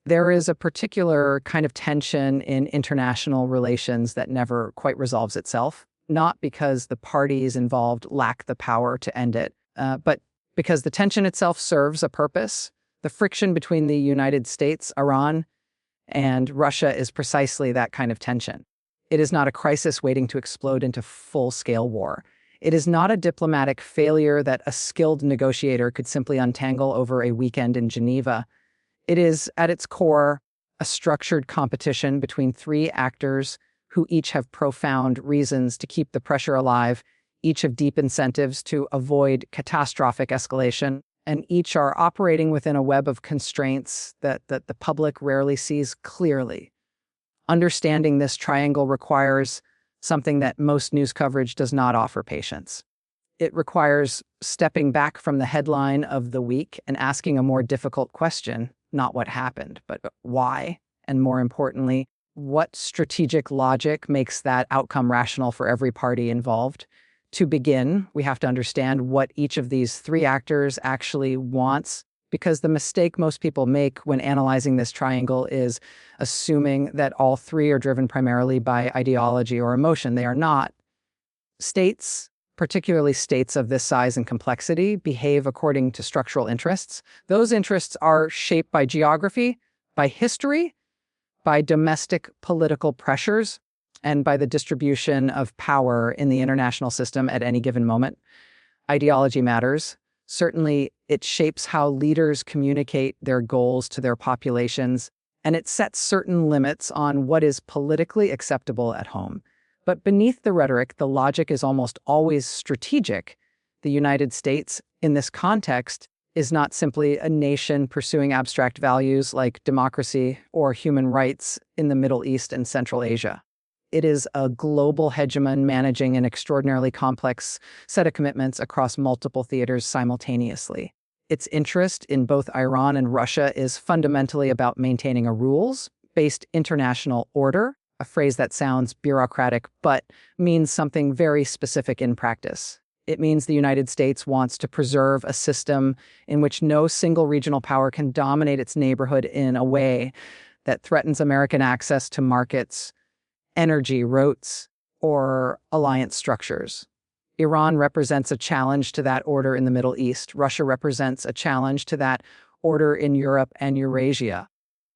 There is a particular kind of tension in international relations that never quite resolves itself, not because the parties involved lack the power to end it, but because the tension itself serves a purpose. The friction between the United States, Iran, and Russia is precisely that kind of tension. It is not a crisis waiting to explode into full-scale war. It is not a diplomatic failure that a skilled negotiator could simply untangle over a weekend in Geneva. It is, at its core, a structured competition between three actors who each have profound reasons to keep the pressure alive, each have deep incentives to avoid catastrophic escalation, and each are operating within a web of constraints that the public rarely sees clearly. Understanding this triangle requires something that most news coverage does not offer: patience. It requires stepping back from the headline of the week and asking a more difficult question, not what happened, but why, and more importantly, what strategic logic makes that outcome rational for every party involved. To begin, we have to understand what each of these three actors actually wants, because the mistake most people make when analyzing this triangle is assuming that all three are driven primarily by ideology or emotion. They are not. States, particularly states of this size and complexity, behave according to structural interests. Those interests are shaped by geography, by history, by domestic political pressures, and by the distribution of power in the international system at any given moment. Ideology matters. Certainly, it shapes how leaders communicate their goals to their populations, and it sets certain limits on what is politically acceptable at home. But beneath the rhetoric, the logic is almost always strategic. The United States, in this context, is not simply a nation pursuing abstract values like democracy or human rights in the Middle East and Central Asia. It is a global hegemon managing an extraordinarily complex set of commitments across multiple theaters simultaneously. Its interest in both Iran and Russia is fundamentally about maintaining a rules-based international order, a phrase that sounds bureaucratic but means something very specific in practice. It means the United States wants to preserve a system in which no single regional power can dominate its neighborhood in a way that threatens American access to markets, energy routes, or alliance structures. Iran represents a challenge to that order in the Middle East. Russia represents a challenge to that order in Europe and Eurasia.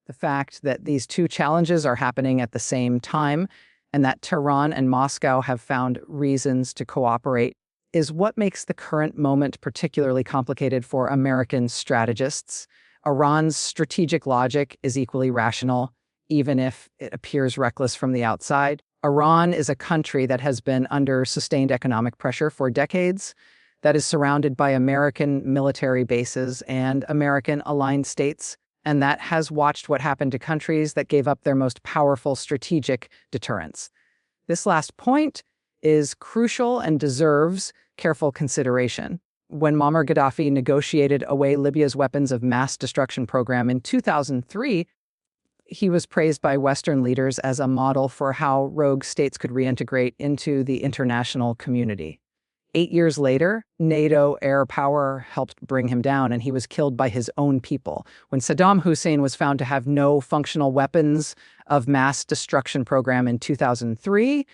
The fact that these two challenges are happening at the same time and that Tehran and Moscow have found reasons to cooperate is what makes the current moment particularly complicated for American strategists. Iran's strategic logic is equally rational, even if it appears reckless from the outside. Iran is a country that has been under sustained economic pressure for decades, that is surrounded by American military bases and American aligned states, and that has watched what happened to countries that gave up their most powerful strategic deterrence. This last point is crucial and deserves careful consideration. When Muammar Gaddafi negotiated away Libya's weapons of mass destruction program in 2003, he was praised by Western leaders as a model for how rogue states could reintegrate into the international community. 8 years later, NATO air power helped bring him down, and he was killed by his own people. When Saddam Hussein was found to have no functional weapons of mass destruction program in 2003,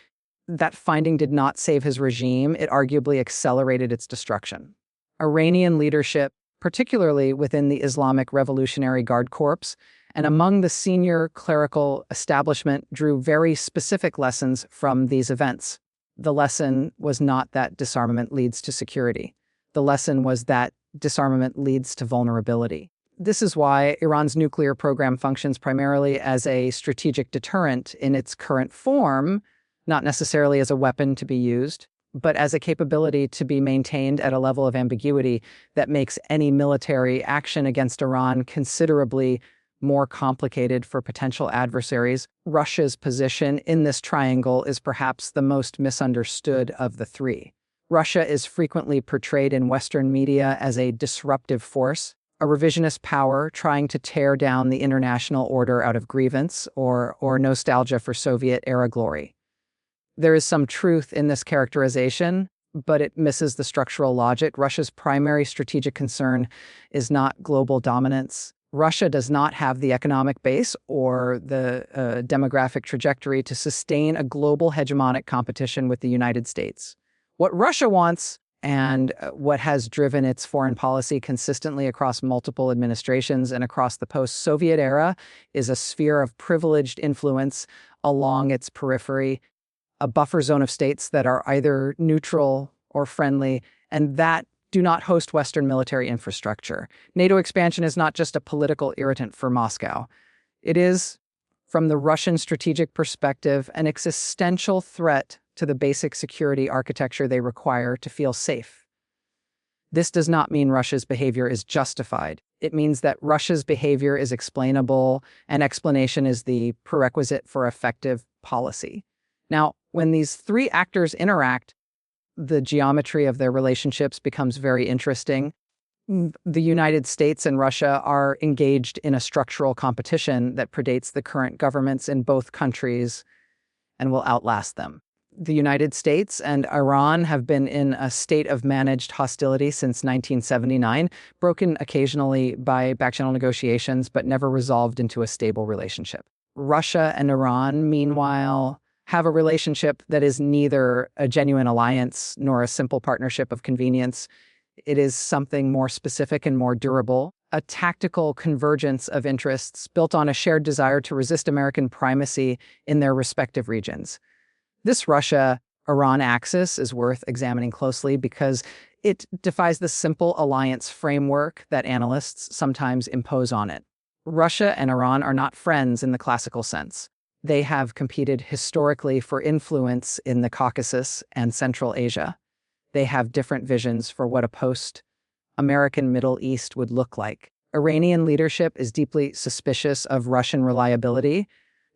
that finding did not save his regime. It arguably accelerated its destruction. Iranian leadership, particularly within the Islamic Revolutionary Guard Corps, and among the senior clerical establishment, drew very specific lessons from these events. The lesson was not that disarmament leads to security. The lesson was that disarmament leads to vulnerability. This is why Iran's nuclear program functions primarily as a strategic deterrent in its current form, not necessarily as a weapon to be used, but as a capability to be maintained at a level of ambiguity that makes any military action against Iran considerably more complicated for potential adversaries. Russia's position in this triangle is perhaps the most misunderstood of the three. Russia is frequently portrayed in Western media as a disruptive force, a revisionist power trying to tear down the international order out of grievance or nostalgia for Soviet-era glory. There is some truth in this characterization, but it misses the structural logic. Russia's primary strategic concern is not global dominance, Russia does not have the economic base or the demographic trajectory to sustain a global hegemonic competition with the United States. What Russia wants, and what has driven its foreign policy consistently across multiple administrations and across the post-Soviet era, is a sphere of privileged influence along its periphery, a buffer zone of states that are either neutral or friendly, and that do not host Western military infrastructure. NATO expansion is not just a political irritant for Moscow. It is, from the Russian strategic perspective, an existential threat to the basic security architecture they require to feel safe. This does not mean Russia's behavior is justified. It means that Russia's behavior is explainable, and explanation is the prerequisite for effective policy. Now, when these three actors interact, the geometry of their relationships becomes very interesting. The United States and Russia are engaged in a structural competition that predates the current governments in both countries and will outlast them. The United States and Iran have been in a state of managed hostility since 1979, broken occasionally by back-channel negotiations, but never resolved into a stable relationship. Russia and Iran, meanwhile, have a relationship that is neither a genuine alliance nor a simple partnership of convenience. It is something more specific and more durable, a tactical convergence of interests built on a shared desire to resist American primacy in their respective regions. This Russia-Iran axis is worth examining closely because it defies the simple alliance framework that analysts sometimes impose on it. Russia and Iran are not friends in the classical sense. They have competed historically for influence in the Caucasus and Central Asia. They have different visions for what a post-American Middle East would look like. Iranian leadership is deeply suspicious of Russian reliability.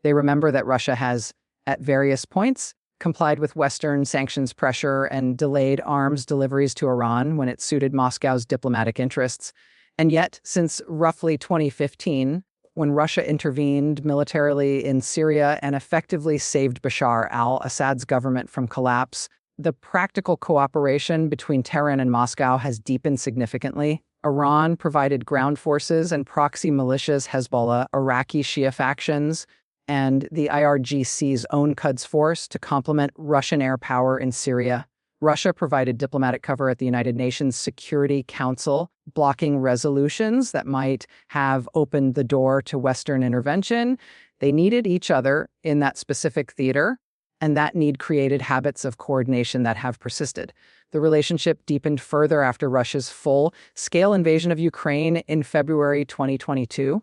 They remember that Russia has, at various points, complied with Western sanctions pressure and delayed arms deliveries to Iran when it suited Moscow's diplomatic interests. And yet, since roughly 2015, when Russia intervened militarily in Syria and effectively saved Bashar al-Assad's government from collapse, the practical cooperation between Tehran and Moscow has deepened significantly. Iran provided ground forces and proxy militias, Hezbollah, Iraqi Shia factions, and the IRGC's own Quds force to complement Russian air power in Syria. Russia provided diplomatic cover at the United Nations Security Council, blocking resolutions that might have opened the door to Western intervention. They needed each other in that specific theater, and that need created habits of coordination that have persisted. The relationship deepened further after Russia's full-scale invasion of Ukraine in February 2022.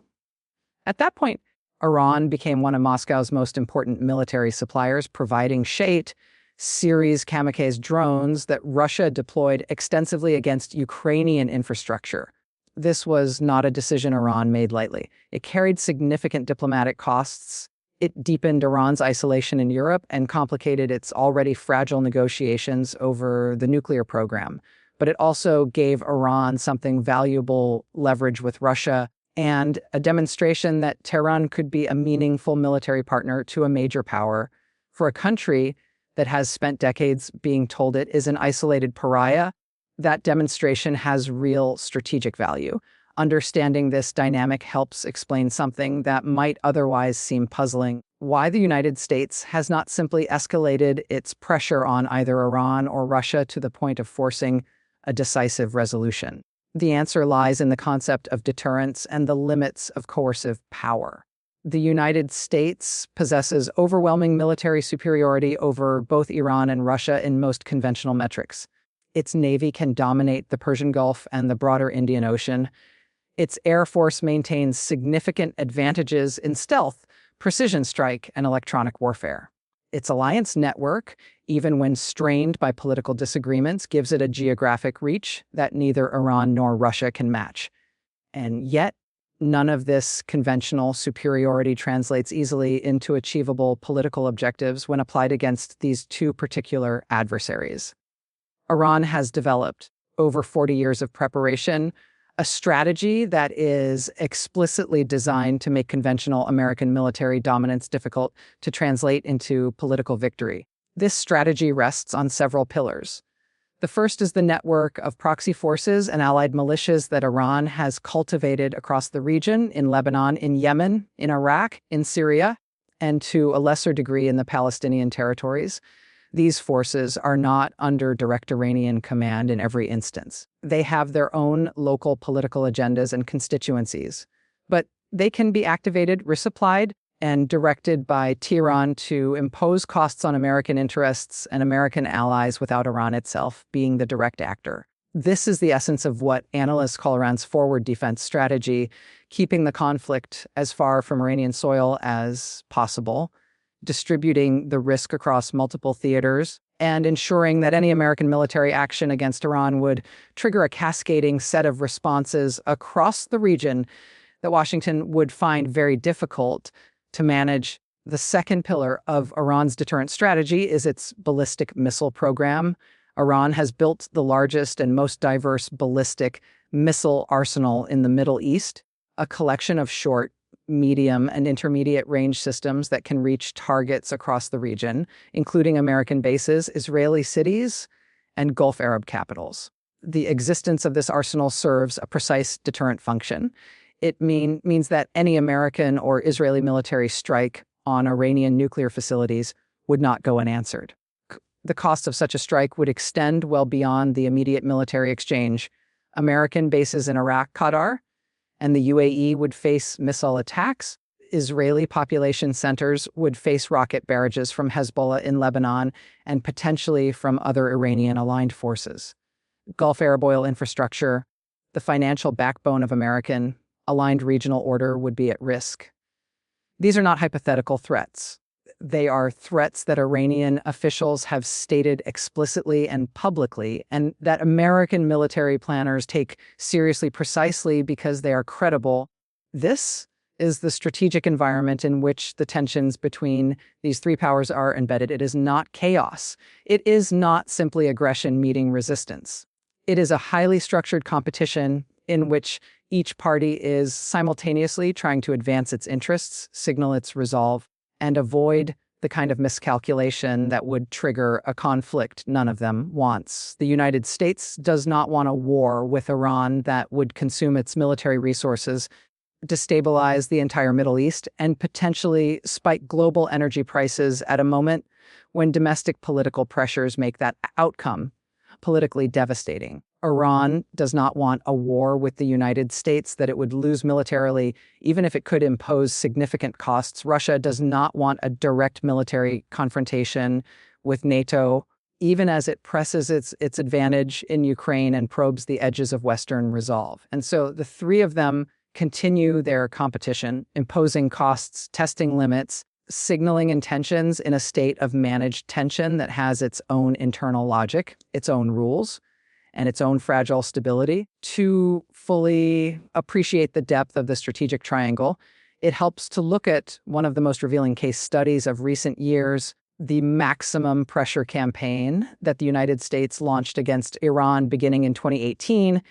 At that point, Iran became one of Moscow's most important military suppliers, providing Shait series kamikaze drones that Russia deployed extensively against Ukrainian infrastructure. This was not a decision Iran made lightly. It carried significant diplomatic costs. It deepened Iran's isolation in Europe and complicated its already fragile negotiations over the nuclear program. But it also gave Iran something valuable: leverage with Russia and a demonstration that Tehran could be a meaningful military partner to a major power. For a country that has spent decades being told it is an isolated pariah, that demonstration has real strategic value. Understanding this dynamic helps explain something that might otherwise seem puzzling: why the United States has not simply escalated its pressure on either Iran or Russia to the point of forcing a decisive resolution. The answer lies in the concept of deterrence and the limits of coercive power. The United States possesses overwhelming military superiority over both Iran and Russia in most conventional metrics. Its navy can dominate the Persian Gulf and the broader Indian Ocean. Its air force maintains significant advantages in stealth, precision strike, and electronic warfare. Its alliance network, even when strained by political disagreements, gives it a geographic reach that neither Iran nor Russia can match. And yet, none of this conventional superiority translates easily into achievable political objectives when applied against these two particular adversaries. Iran has developed, over 40 years of preparation, a strategy that is explicitly designed to make conventional American military dominance difficult to translate into political victory. This strategy rests on several pillars. The first is the network of proxy forces and allied militias that Iran has cultivated across the region, in Lebanon, in Yemen, in Iraq, in Syria, and to a lesser degree in the Palestinian territories. These forces are not under direct Iranian command in every instance. They have their own local political agendas and constituencies, but they can be activated, resupplied, and directed by Tehran to impose costs on American interests and American allies without Iran itself being the direct actor. This is the essence of what analysts call Iran's forward defense strategy, keeping the conflict as far from Iranian soil as possible, distributing the risk across multiple theaters, and ensuring that any American military action against Iran would trigger a cascading set of responses across the region that Washington would find very difficult to manage. The second pillar of Iran's deterrent strategy is its ballistic missile program. Iran has built the largest and most diverse ballistic missile arsenal in the Middle East, a collection of short, medium, and intermediate range systems that can reach targets across the region, including American bases, Israeli cities, and Gulf Arab capitals. The existence of this arsenal serves a precise deterrent function. It means that any American or Israeli military strike on Iranian nuclear facilities would not go unanswered. The cost of such a strike would extend well beyond the immediate military exchange. American bases in Iraq, Qatar, and the UAE would face missile attacks. Israeli population centers would face rocket barrages from Hezbollah in Lebanon and potentially from other Iranian-aligned forces. Gulf Arab oil infrastructure, the financial backbone of American aligned regional order, would be at risk. These are not hypothetical threats. They are threats that Iranian officials have stated explicitly and publicly, and that American military planners take seriously precisely because they are credible. This is the strategic environment in which the tensions between these three powers are embedded. It is not chaos. It is not simply aggression meeting resistance. It is a highly structured competition in which each party is simultaneously trying to advance its interests, signal its resolve, and avoid the kind of miscalculation that would trigger a conflict none of them wants. The United States does not want a war with Iran that would consume its military resources, destabilize the entire Middle East, and potentially spike global energy prices at a moment when domestic political pressures make that outcome politically devastating. Iran does not want a war with the United States that it would lose militarily, even if it could impose significant costs. Russia does not want a direct military confrontation with NATO, even as it presses its advantage in Ukraine and probes the edges of Western resolve. And so the three of them continue their competition, imposing costs, testing limits, signaling intentions in a state of managed tension that has its own internal logic, its own rules, and its own fragile stability. To fully appreciate the depth of the strategic triangle, it helps to look at one of the most revealing case studies of recent years, the maximum pressure campaign that the United States launched against Iran beginning in 2018,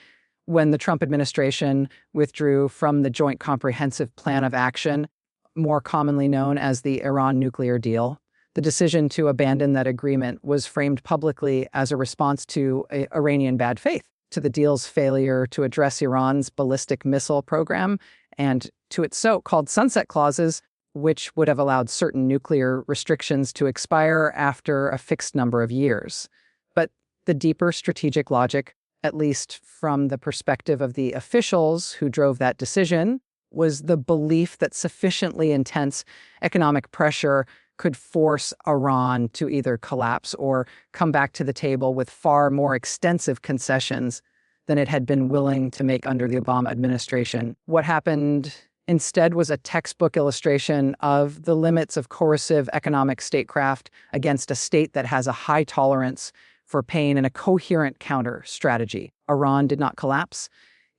when the Trump administration withdrew from the Joint Comprehensive Plan of Action, more commonly known as the Iran nuclear deal. The decision to abandon that agreement was framed publicly as a response to Iranian bad faith, to the deal's failure to address Iran's ballistic missile program, and to its so-called sunset clauses, which would have allowed certain nuclear restrictions to expire after a fixed number of years. But the deeper strategic logic, at least from the perspective of the officials who drove that decision, was the belief that sufficiently intense economic pressure could force Iran to either collapse or come back to the table with far more extensive concessions than it had been willing to make under the Obama administration. What happened instead was a textbook illustration of the limits of coercive economic statecraft against a state that has a high tolerance for pain and a coherent counter strategy. Iran did not collapse.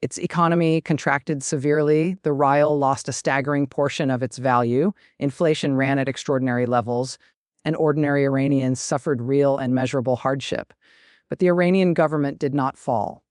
Its economy contracted severely. The rial lost a staggering portion of its value. Inflation ran at extraordinary levels, and ordinary Iranians suffered real and measurable hardship. But the Iranian government did not fall.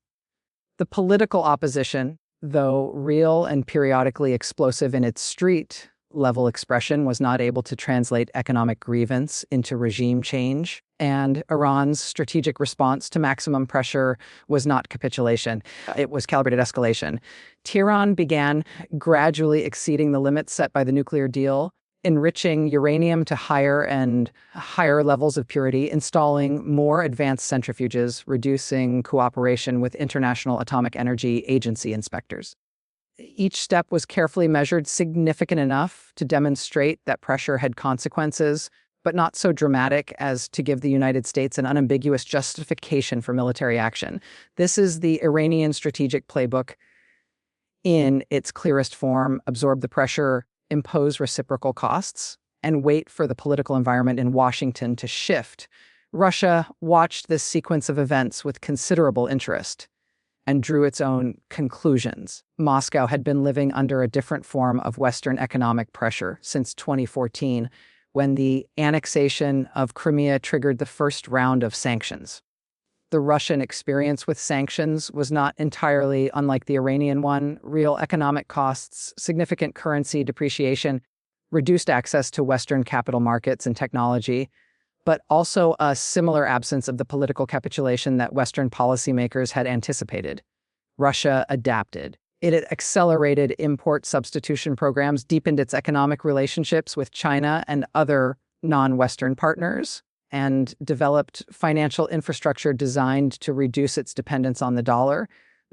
The political opposition, though real and periodically explosive in its street-level expression, was not able to translate economic grievance into regime change. And Iran's strategic response to maximum pressure was not capitulation. It was calibrated escalation. Tehran began gradually exceeding the limits set by the nuclear deal, enriching uranium to higher and higher levels of purity, installing more advanced centrifuges, reducing cooperation with International Atomic Energy Agency inspectors. Each step was carefully measured, significant enough to demonstrate that pressure had consequences, but not so dramatic as to give the United States an unambiguous justification for military action. This is the Iranian strategic playbook in its clearest form: absorb the pressure, impose reciprocal costs, and wait for the political environment in Washington to shift. Russia watched this sequence of events with considerable interest and drew its own conclusions. Moscow had been living under a different form of Western economic pressure since 2014, when the annexation of Crimea triggered the first round of sanctions. The Russian experience with sanctions was not entirely unlike the Iranian one. Real economic costs, significant currency depreciation, reduced access to Western capital markets and technology, but also a similar absence of the political capitulation that Western policymakers had anticipated. Russia adapted. It had accelerated import substitution programs, deepened its economic relationships with China and other non-Western partners, and developed financial infrastructure designed to reduce its dependence on the dollar,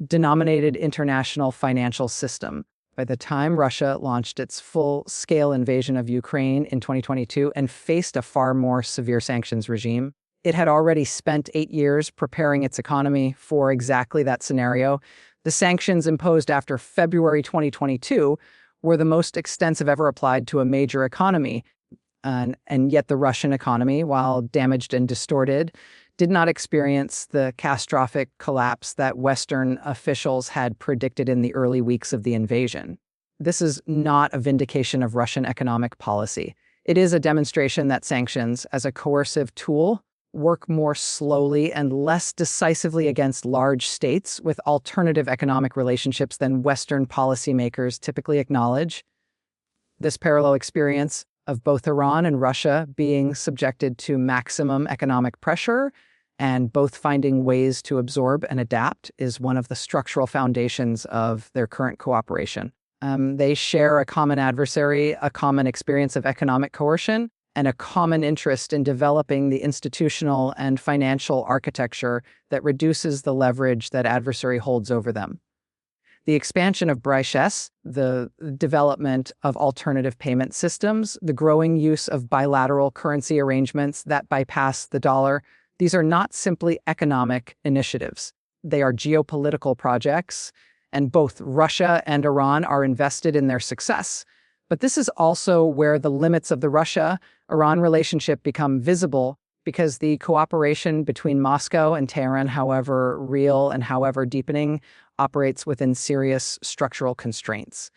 denominated international financial system. By the time Russia launched its full-scale invasion of Ukraine in 2022 and faced a far more severe sanctions regime, it had already spent 8 years preparing its economy for exactly that scenario. The sanctions imposed after February 2022 were the most extensive ever applied to a major economy. And yet the Russian economy, while damaged and distorted, did not experience the catastrophic collapse that Western officials had predicted in the early weeks of the invasion. This is not a vindication of Russian economic policy. It is a demonstration that sanctions, as a coercive tool, work more slowly and less decisively against large states with alternative economic relationships than Western policymakers typically acknowledge. This parallel experience of both Iran and Russia being subjected to maximum economic pressure and both finding ways to absorb and adapt is one of the structural foundations of their current cooperation. They share a common adversary, a common experience of economic coercion, and a common interest in developing the institutional and financial architecture that reduces the leverage that adversary holds over them. The expansion of briches, the development of alternative payment systems, the growing use of bilateral currency arrangements that bypass the dollar, these are not simply economic initiatives. They are geopolitical projects, and both Russia and Iran are invested in their success. But this is also where the limits of the Russia-Iran relationship become visible, because the cooperation between Moscow and Tehran, however real and however deepening, operates within serious structural constraints.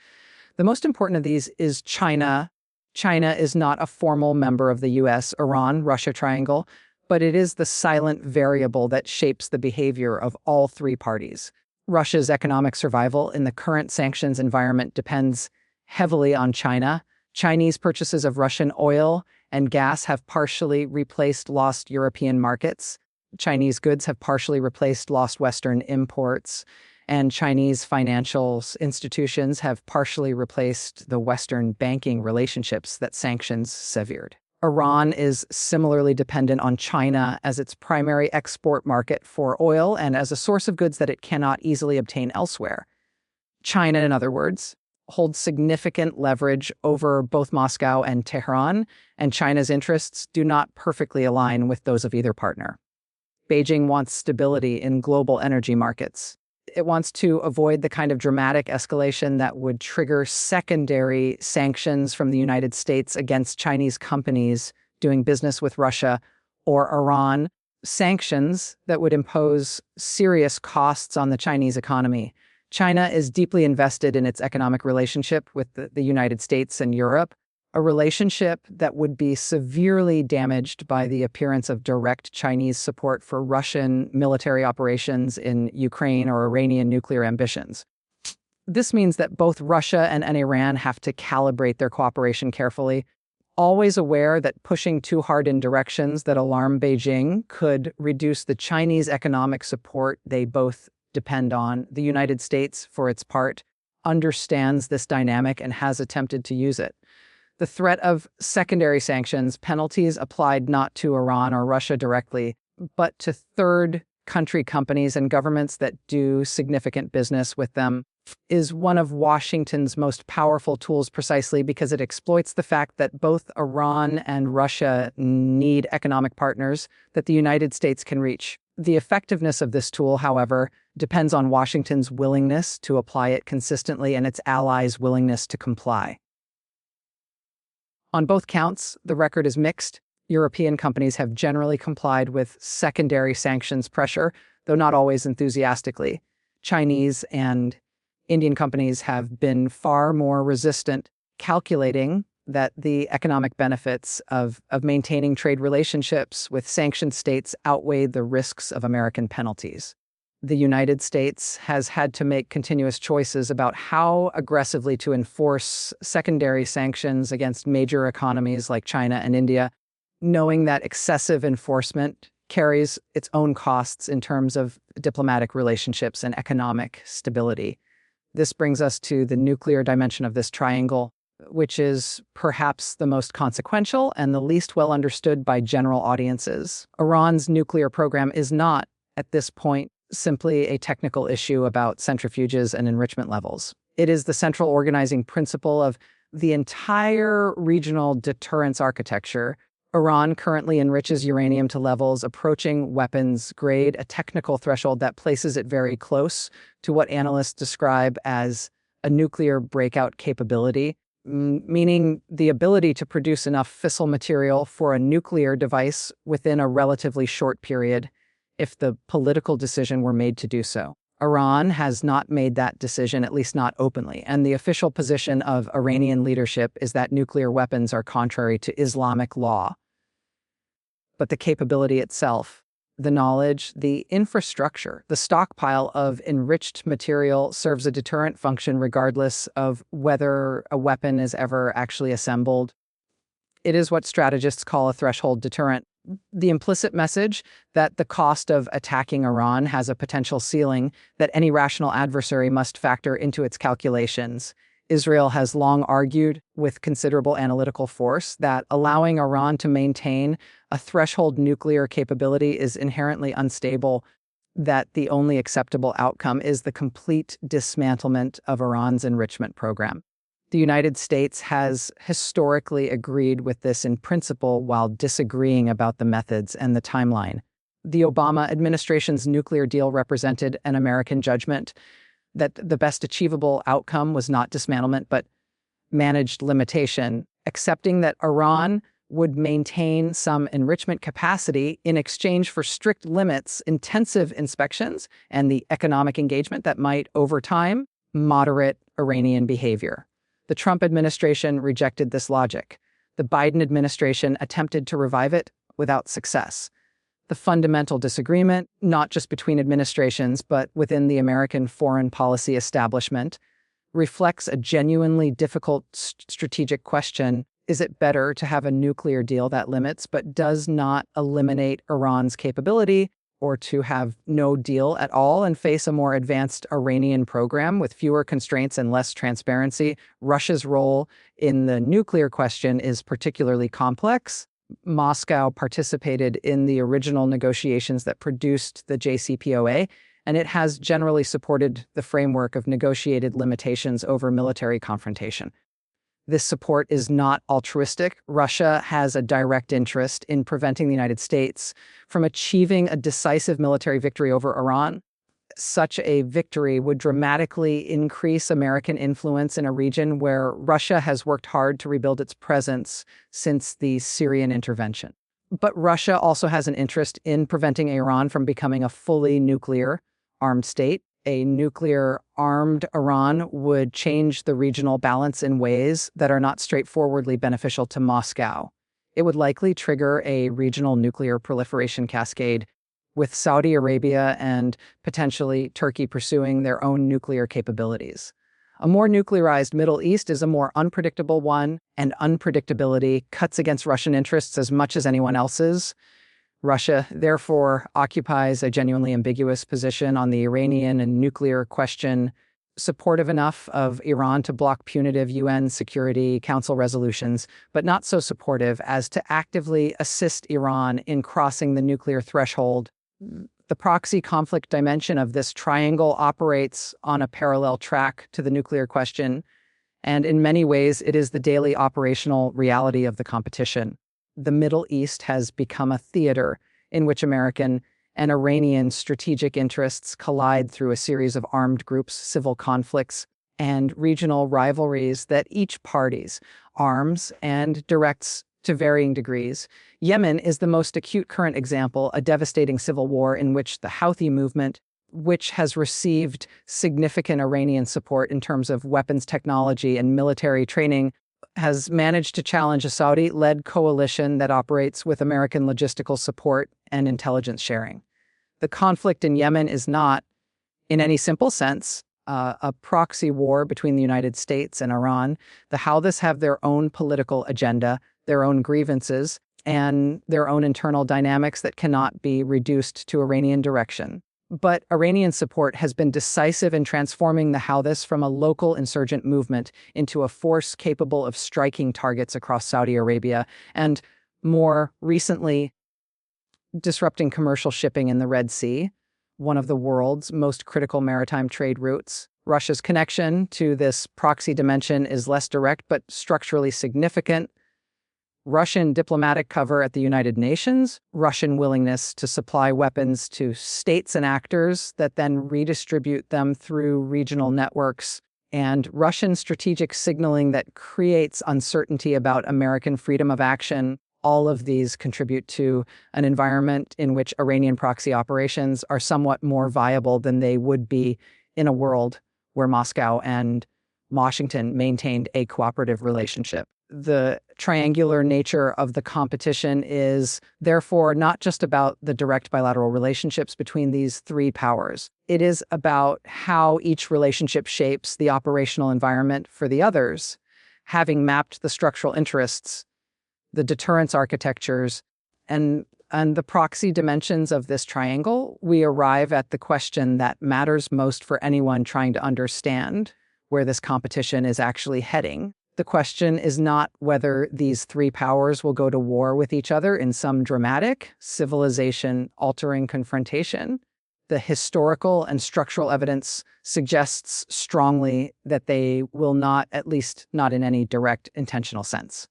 The most important of these is China. China is not a formal member of the US-Iran-Russia triangle, but it is the silent variable that shapes the behavior of all three parties. Russia's economic survival in the current sanctions environment depends heavily on China. Chinese purchases of Russian oil and gas have partially replaced lost European markets. Chinese goods have partially replaced lost Western imports. And Chinese financial institutions have partially replaced the Western banking relationships that sanctions severed. Iran is similarly dependent on China as its primary export market for oil and as a source of goods that it cannot easily obtain elsewhere. China, in other words, holds significant leverage over both Moscow and Tehran, and China's interests do not perfectly align with those of either partner. Beijing wants stability in global energy markets. It wants to avoid the kind of dramatic escalation that would trigger secondary sanctions from the United States against Chinese companies doing business with Russia or Iran, sanctions that would impose serious costs on the Chinese economy. China is deeply invested in its economic relationship with the United States and Europe, a relationship that would be severely damaged by the appearance of direct Chinese support for Russian military operations in Ukraine or Iranian nuclear ambitions. This means that both Russia and Iran have to calibrate their cooperation carefully. always aware that pushing too hard in directions that alarm Beijing could reduce the Chinese economic support they both depend on. The United States, for its part, understands this dynamic and has attempted to use it. The threat of secondary sanctions, penalties applied not to Iran or Russia directly, but to third country companies and governments that do significant business with them, is one of Washington's most powerful tools precisely because it exploits the fact that both Iran and Russia need economic partners that the United States can reach. The effectiveness of this tool, however, depends on Washington's willingness to apply it consistently and its allies' willingness to comply. On both counts, the record is mixed. European companies have generally complied with secondary sanctions pressure, though not always enthusiastically. Chinese and Indian companies have been far more resistant, calculating that the economic benefits of maintaining trade relationships with sanctioned states outweigh the risks of American penalties. The United States has had to make continuous choices about how aggressively to enforce secondary sanctions against major economies like China and India, knowing that excessive enforcement carries its own costs in terms of diplomatic relationships and economic stability. This brings us to the nuclear dimension of this triangle, which is perhaps the most consequential and the least well understood by general audiences. Iran's nuclear program is not, at this point, simply a technical issue about centrifuges and enrichment levels. It is the central organizing principle of the entire regional deterrence architecture. Iran currently enriches uranium to levels approaching weapons grade, a technical threshold that places it very close to what analysts describe as a nuclear breakout capability, meaning the ability to produce enough fissile material for a nuclear device within a relatively short period, if the political decision were made to do so. Iran has not made that decision, at least not openly, and the official position of Iranian leadership is that nuclear weapons are contrary to Islamic law. But the capability itself, the knowledge, the infrastructure, the stockpile of enriched material serves a deterrent function regardless of whether a weapon is ever actually assembled. It is what strategists call a threshold deterrent. The implicit message that the cost of attacking Iran has a potential ceiling that any rational adversary must factor into its calculations. Israel has long argued with considerable analytical force that allowing Iran to maintain a threshold nuclear capability is inherently unstable, that the only acceptable outcome is the complete dismantlement of Iran's enrichment program. The United States has historically agreed with this in principle while disagreeing about the methods and the timeline. The Obama administration's nuclear deal represented an American judgment that the best achievable outcome was not dismantlement, but managed limitation, accepting that Iran would maintain some enrichment capacity in exchange for strict limits, intensive inspections, and the economic engagement that might, over time, moderate Iranian behavior. The Trump administration rejected this logic. The Biden administration attempted to revive it without success. The fundamental disagreement, not just between administrations, but within the American foreign policy establishment, reflects a genuinely difficult strategic question. Is it better to have a nuclear deal that limits but does not eliminate Iran's capability, or to have no deal at all and face a more advanced Iranian program with fewer constraints and less transparency? Russia's role in the nuclear question is particularly complex. Moscow participated in the original negotiations that produced the JCPOA, and it has generally supported the framework of negotiated limitations over military confrontation. This support is not altruistic. Russia has a direct interest in preventing the United States from achieving a decisive military victory over Iran. Such a victory would dramatically increase American influence in a region where Russia has worked hard to rebuild its presence since the Syrian intervention. But Russia also has an interest in preventing Iran from becoming a fully nuclear-armed state. A nuclear-armed Iran would change the regional balance in ways that are not straightforwardly beneficial to Moscow. It would likely trigger a regional nuclear proliferation cascade, with Saudi Arabia and potentially Turkey pursuing their own nuclear capabilities. A more nuclearized Middle East is a more unpredictable one, and unpredictability cuts against Russian interests as much as anyone else's. Russia, therefore, occupies a genuinely ambiguous position on the Iranian and nuclear question, supportive enough of Iran to block punitive UN Security Council resolutions, but not so supportive as to actively assist Iran in crossing the nuclear threshold. The proxy conflict dimension of this triangle operates on a parallel track to the nuclear question, and in many ways, it is the daily operational reality of the competition. The Middle East has become a theater in which American and Iranian strategic interests collide through a series of armed groups, civil conflicts, and regional rivalries that each party's arms and directs to varying degrees. Yemen is the most acute current example, a devastating civil war in which the Houthi movement, which has received significant Iranian support in terms of weapons technology and military training, has managed to challenge a Saudi-led coalition that operates with American logistical support and intelligence sharing. The conflict in Yemen is not, in any simple sense, a proxy war between the United States and Iran. The Houthis have their own political agenda, their own grievances, and their own internal dynamics that cannot be reduced to Iranian direction. But Iranian support has been decisive in transforming the Houthis from a local insurgent movement into a force capable of striking targets across Saudi Arabia, and more recently, disrupting commercial shipping in the Red Sea, one of the world's most critical maritime trade routes. Russia's connection to this proxy dimension is less direct but structurally significant. Russian diplomatic cover at the United Nations, Russian willingness to supply weapons to states and actors that then redistribute them through regional networks, and Russian strategic signaling that creates uncertainty about American freedom of action. All of these contribute to an environment in which Iranian proxy operations are somewhat more viable than they would be in a world where Moscow and Washington maintained a cooperative relationship. The triangular nature of the competition is therefore not just about the direct bilateral relationships between these three powers. It is about how each relationship shapes the operational environment for the others. Having mapped the structural interests, the deterrence architectures, and the proxy dimensions of this triangle, we arrive at the question that matters most for anyone trying to understand where this competition is actually heading. The question is not whether these three powers will go to war with each other in some dramatic, civilization-altering confrontation. The historical and structural evidence suggests strongly that they will not, at least not in any direct, intentional sense.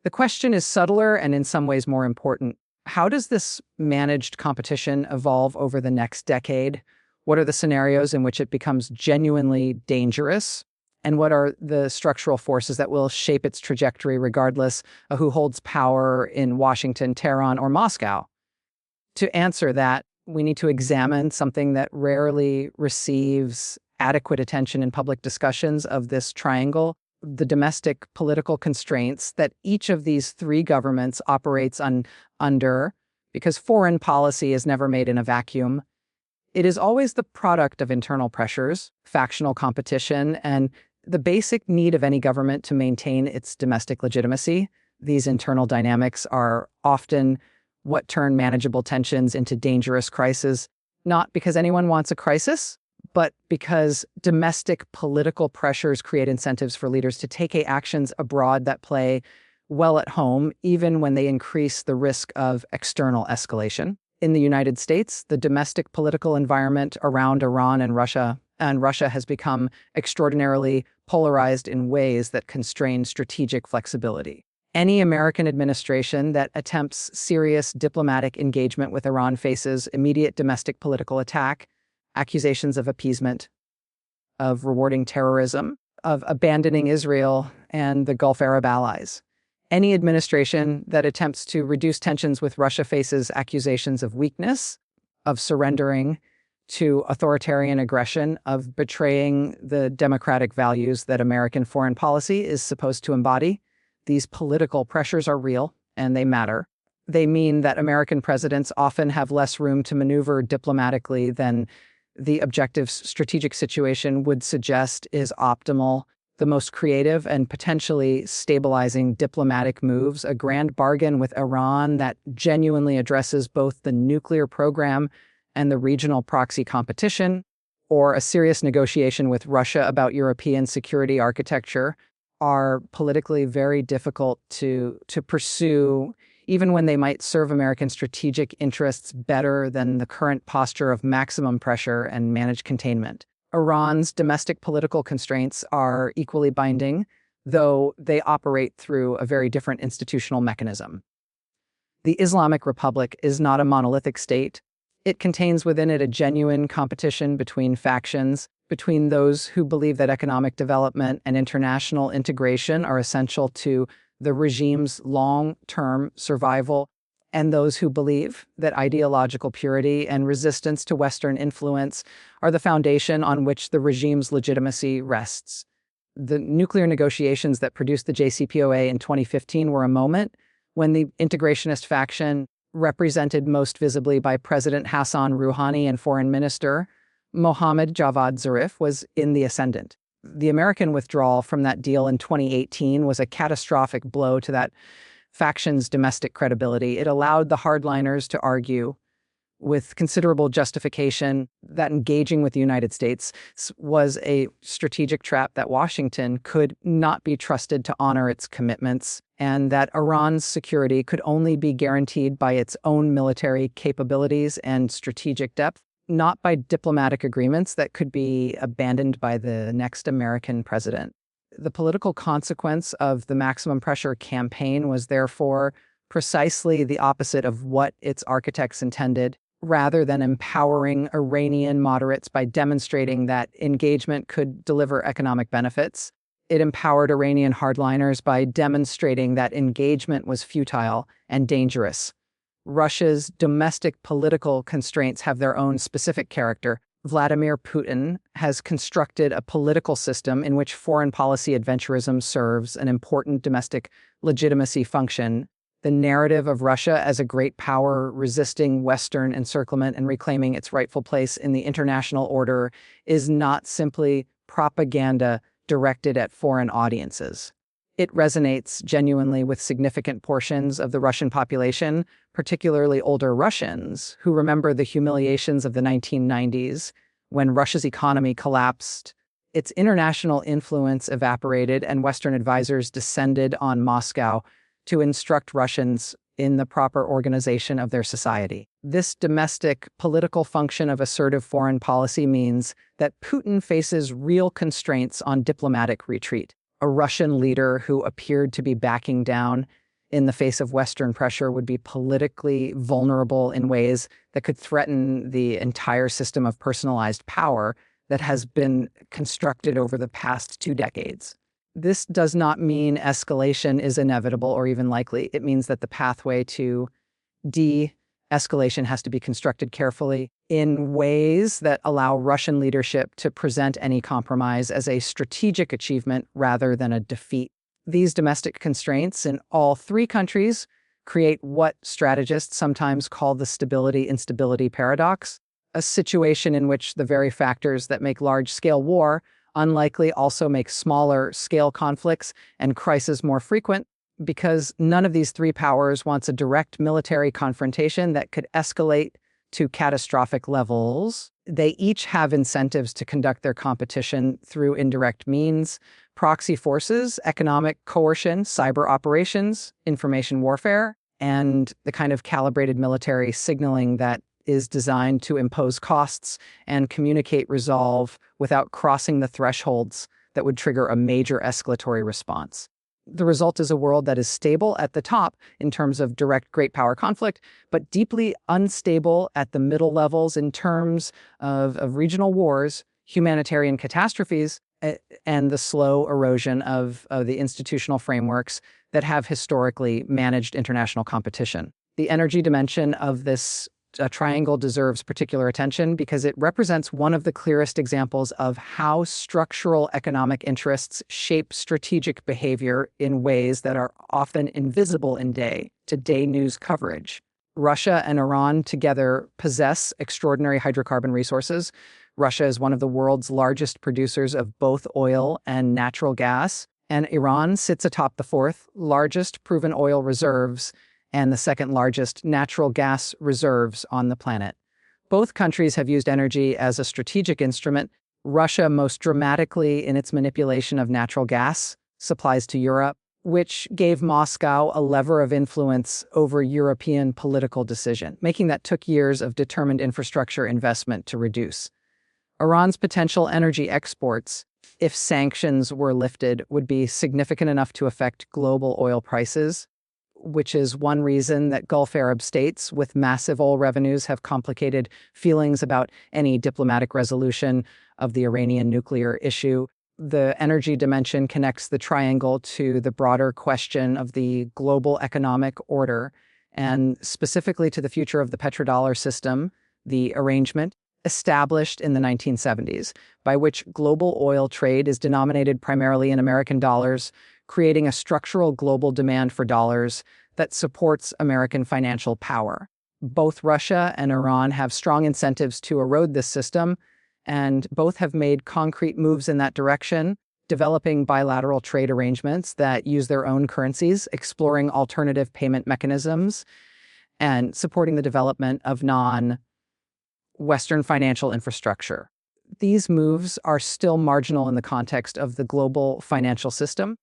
The question is subtler and in some ways more important. How does this managed competition evolve over the next decade? What are the scenarios in which it becomes genuinely dangerous? And what are the structural forces that will shape its trajectory regardless of who holds power in Washington, Tehran, or Moscow? To answer that, we need to examine something that rarely receives adequate attention in public discussions of this triangle: the domestic political constraints that each of these three governments operates under, because foreign policy is never made in a vacuum. It is always the product of internal pressures, factional competition, and the basic need of any government to maintain its domestic legitimacy. These internal dynamics are often what turn manageable tensions into dangerous crises, not because anyone wants a crisis, but because domestic political pressures create incentives for leaders to take actions abroad that play well at home, even when they increase the risk of external escalation. In the United States, the domestic political environment around Iran and Russia has become extraordinarily polarized in ways that constrain strategic flexibility. Any American administration that attempts serious diplomatic engagement with Iran faces immediate domestic political attack, accusations of appeasement, of rewarding terrorism, of abandoning Israel and the Gulf Arab allies. Any administration that attempts to reduce tensions with Russia faces accusations of weakness, of surrendering to authoritarian aggression, of betraying the democratic values that American foreign policy is supposed to embody. These political pressures are real, and they matter. They mean that American presidents often have less room to maneuver diplomatically than the objective strategic situation would suggest is optimal, the most creative and potentially stabilizing diplomatic moves, a grand bargain with Iran that genuinely addresses both the nuclear program and the regional proxy competition, or a serious negotiation with Russia about European security architecture, are politically very difficult to pursue, even when they might serve American strategic interests better than the current posture of maximum pressure and managed containment. Iran's domestic political constraints are equally binding, though they operate through a very different institutional mechanism. The Islamic Republic is not a monolithic state. It contains within it a genuine competition between factions, between those who believe that economic development and international integration are essential to the regime's long-term survival, and those who believe that ideological purity and resistance to Western influence are the foundation on which the regime's legitimacy rests. The nuclear negotiations that produced the JCPOA in 2015 were a moment when the integrationist faction, represented most visibly by President Hassan Rouhani and Foreign Minister Mohammad Javad Zarif, was in the ascendant. The American withdrawal from that deal in 2018 was a catastrophic blow to that faction's domestic credibility. It allowed the hardliners to argue with considerable justification that engaging with the United States was a strategic trap, that Washington could not be trusted to honor its commitments, and that Iran's security could only be guaranteed by its own military capabilities and strategic depth, not by diplomatic agreements that could be abandoned by the next American president. The political consequence of the maximum pressure campaign was therefore precisely the opposite of what its architects intended. Rather than empowering Iranian moderates by demonstrating that engagement could deliver economic benefits, it empowered Iranian hardliners by demonstrating that engagement was futile and dangerous. Russia's domestic political constraints have their own specific character. Vladimir Putin has constructed a political system in which foreign policy adventurism serves an important domestic legitimacy function. The narrative of Russia as a great power resisting Western encirclement and reclaiming its rightful place in the international order is not simply propaganda directed at foreign audiences. It resonates genuinely with significant portions of the Russian population, particularly older Russians, who remember the humiliations of the 1990s when Russia's economy collapsed, its international influence evaporated, and Western advisors descended on Moscow to instruct Russians in the proper organization of their society. This domestic political function of assertive foreign policy means that Putin faces real constraints on diplomatic retreat. A Russian leader who appeared to be backing down in the face of Western pressure would be politically vulnerable in ways that could threaten the entire system of personalized power that has been constructed over the past 2 decades. This does not mean escalation is inevitable or even likely. It means that the pathway to de-escalation has to be constructed carefully in ways that allow Russian leadership to present any compromise as a strategic achievement rather than a defeat. These domestic constraints in all 3 countries create what strategists sometimes call the stability-instability paradox, a situation in which the very factors that make large-scale war unlikely also make smaller-scale conflicts and crises more frequent, because none of these 3 powers wants a direct military confrontation that could escalate to catastrophic levels. They each have incentives to conduct their competition through indirect means: proxy forces, economic coercion, cyber operations, information warfare, and the kind of calibrated military signaling that is designed to impose costs and communicate resolve without crossing the thresholds that would trigger a major escalatory response. The result is a world that is stable at the top in terms of direct great power conflict, but deeply unstable at the middle levels in terms of regional wars, humanitarian catastrophes, and the slow erosion of the institutional frameworks that have historically managed international competition. The energy dimension of this triangle deserves particular attention because it represents one of the clearest examples of how structural economic interests shape strategic behavior in ways that are often invisible in day-to-day news coverage. Russia and Iran together possess extraordinary hydrocarbon resources, Russia is one of the world's largest producers of both oil and natural gas, and Iran sits atop the fourth largest proven oil reserves and the second largest natural gas reserves on the planet. Both countries have used energy as a strategic instrument, Russia most dramatically in its manipulation of natural gas supplies to Europe, which gave Moscow a lever of influence over European political decision, making that took years of determined infrastructure investment to reduce. Iran's potential energy exports, if sanctions were lifted, would be significant enough to affect global oil prices, which is one reason that Gulf Arab states with massive oil revenues have complicated feelings about any diplomatic resolution of the Iranian nuclear issue. The energy dimension connects the triangle to the broader question of the global economic order, and specifically to the future of the petrodollar system, the arrangement established in the 1970s, by which global oil trade is denominated primarily in American dollars, creating a structural global demand for dollars that supports American financial power. Both Russia and Iran have strong incentives to erode this system, and both have made concrete moves in that direction, developing bilateral trade arrangements that use their own currencies, exploring alternative payment mechanisms, and supporting the development of non-Western financial infrastructure. These moves are still marginal in the context of the global financial system,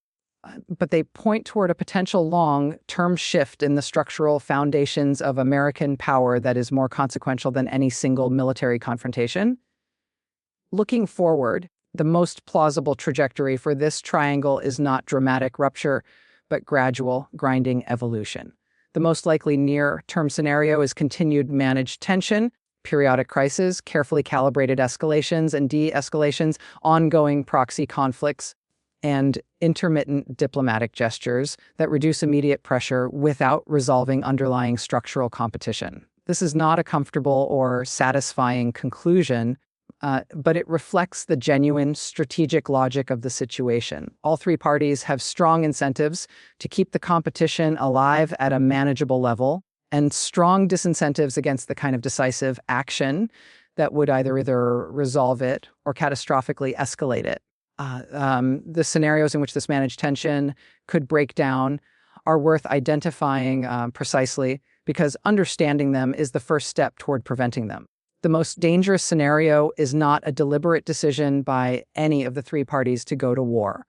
but they point toward a potential long-term shift in the structural foundations of American power that is more consequential than any single military confrontation. Looking forward, the most plausible trajectory for this triangle is not dramatic rupture, but gradual, grinding evolution. The most likely near-term scenario is continued managed tension, periodic crises, carefully calibrated escalations and de-escalations, ongoing proxy conflicts, and intermittent diplomatic gestures that reduce immediate pressure without resolving underlying structural competition. This is not a comfortable or satisfying conclusion, but it reflects the genuine strategic logic of the situation. All three parties have strong incentives to keep the competition alive at a manageable level, and strong disincentives against the kind of decisive action that would either resolve it or catastrophically escalate it. The scenarios in which this managed tension could break down are worth identifying precisely, because understanding them is the first step toward preventing them. The most dangerous scenario is not a deliberate decision by any of the three parties to go to war.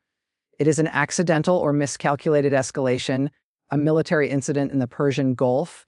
It is an accidental or miscalculated escalation, a military incident in the Persian Gulf,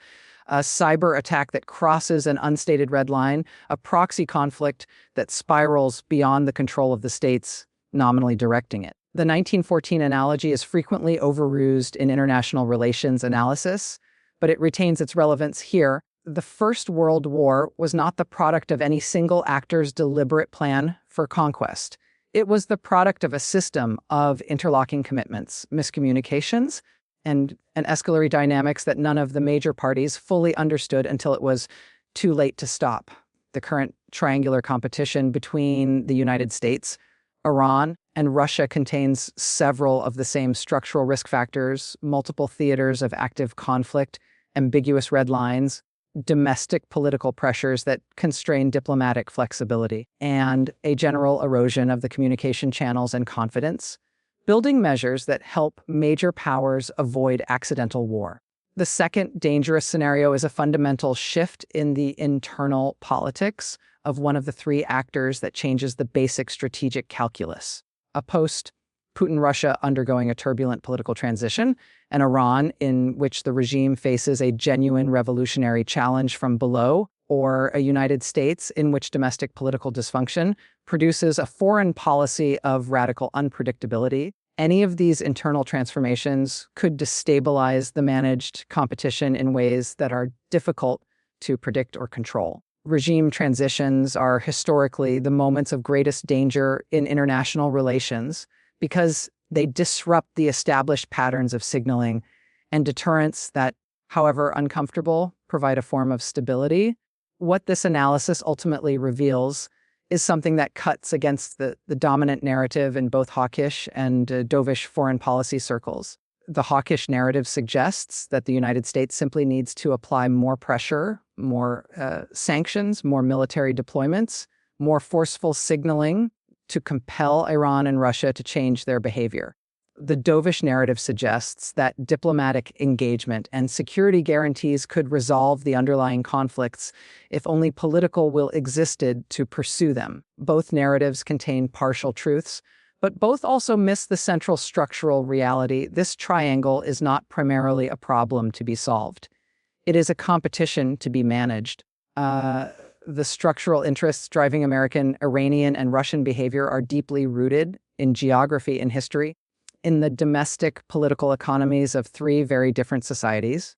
a cyber attack that crosses an unstated red line, a proxy conflict that spirals beyond the control of the states nominally directing it. The 1914 analogy is frequently overused in international relations analysis, but it retains its relevance here. The First World War was not the product of any single actor's deliberate plan for conquest. It was the product of a system of interlocking commitments, miscommunications, and escalatory dynamics that none of the major parties fully understood until it was too late to stop. The current triangular competition between the United States, Iran, and Russia contains several of the same structural risk factors, multiple theaters of active conflict, ambiguous red lines, domestic political pressures that constrain diplomatic flexibility, and a general erosion of the communication channels and confidence, building measures that help major powers avoid accidental war. The second dangerous scenario is a fundamental shift in the internal politics of one of the three actors that changes the basic strategic calculus. A post-Putin Russia undergoing a turbulent political transition, and Iran in which the regime faces a genuine revolutionary challenge from below, or a United States in which domestic political dysfunction produces a foreign policy of radical unpredictability. Any of these internal transformations could destabilize the managed competition in ways that are difficult to predict or control. Regime transitions are historically the moments of greatest danger in international relations because they disrupt the established patterns of signaling and deterrence that, however uncomfortable, provide a form of stability. What this analysis ultimately reveals is something that cuts against the dominant narrative in both hawkish and dovish foreign policy circles. The hawkish narrative suggests that the United States simply needs to apply more pressure, more sanctions, more military deployments, more forceful signaling to compel Iran and Russia to change their behavior. The dovish narrative suggests that diplomatic engagement and security guarantees could resolve the underlying conflicts if only political will existed to pursue them. Both narratives contain partial truths, but both also miss the central structural reality. This triangle is not primarily a problem to be solved. It is a competition to be managed. The structural interests driving American, Iranian, and Russian behavior are deeply rooted in geography and history, in the domestic political economies of three very different societies,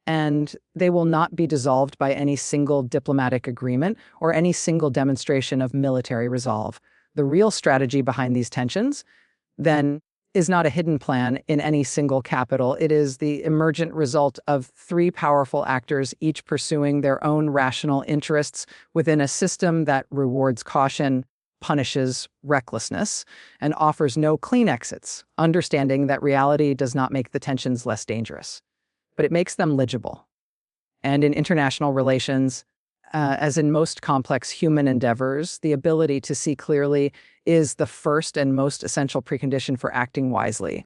and they will not be dissolved by any single diplomatic agreement or any single demonstration of military resolve. The real strategy behind these tensions, then, is not a hidden plan in any single capital. It is the emergent result of three powerful actors, each pursuing their own rational interests within a system that rewards caution, punishes recklessness, and offers no clean exits, understanding that reality does not make the tensions less dangerous, but it makes them legible. And in international relations, as in most complex human endeavors, the ability to see clearly is the first and most essential precondition for acting wisely.